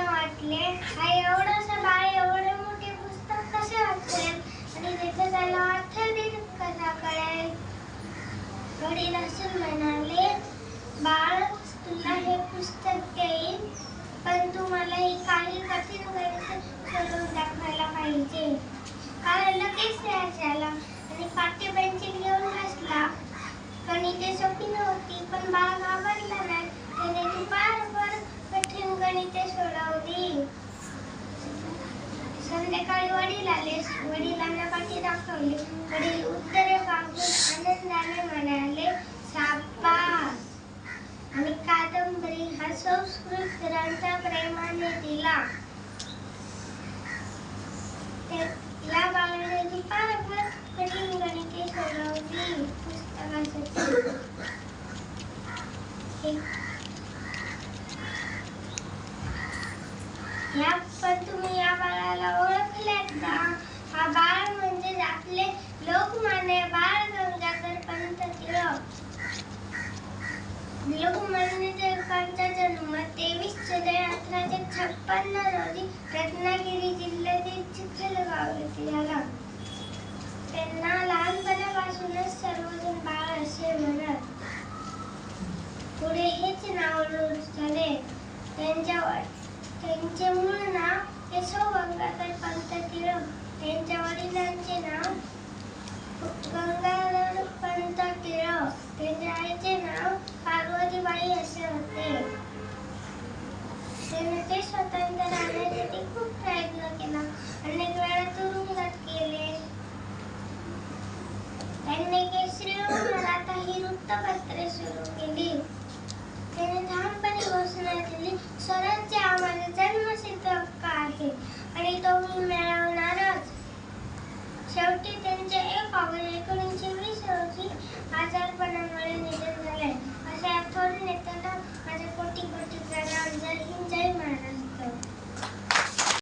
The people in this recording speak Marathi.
त्यांना वाटले, हा एवढासा बाळ एवढे मोठे पुस्तक कसे वाचेल आणि त्याचा त्याला अर्थ कसा कळेल. वडील हसून म्हणाले, बाळ, तुला हे पुस्तक देईन, पण तू मला ही काही कठीण गणित सोडवून दाखवायला पाहिजे. बाळ लगेच तयार झाला आणि पाटी पेन्सिल घेऊन बसला. गणिते सोपी नव्हती, पण बाळ घाबरला नाही. त्याने दुपारभर कठीण गणिते सोडवली. संध्याकाळी वडील आले. वडिलांना पाटी दाखवली. वडील उत्तरे बघून आनंदाने म्हणाले, शाबास. आणि कादंबरी हा संस्कृत ग्रंथ प्रेमाने दिला. या बाळाने दुपारभर कठीण गणिते सोडवली पुस्तकासाठी. पण तुम्ही या बाळाला ओळखल्यात का? हा बाळ म्हणजे आपले लोकमान्य बाळ गंगाधर पंत टिळक. लोकमान्य टिळकांचा जन्म 23 जुलै 1856 रोजी रत्नागिरी जिल्ह्यातील चिखलगाव येथे झाला. त्यांना लहानपणापासूनच सर्वजण बाळ असे म्हणत. पुढे हेच नाव रूढ झाले. त्यांचे मूळ नाव केशव गंगाधर पंत टिळक. त्यांच्या वडिलांचे नाव गंगाधर पंत टिळक. त्यांच्या आईचे नाव पार्वतीबाई असे होते. ते स्वतंत्र राहण्यासाठी खूप प्रयत्न केला. अनेक वेळा तुरुंगात गेले. त्यांनी केसरी मराठा ही वृत्तपत्रे सुरू केली. त्याने ठामपणे घोषणा दिली, स्वराज्य आम्हाला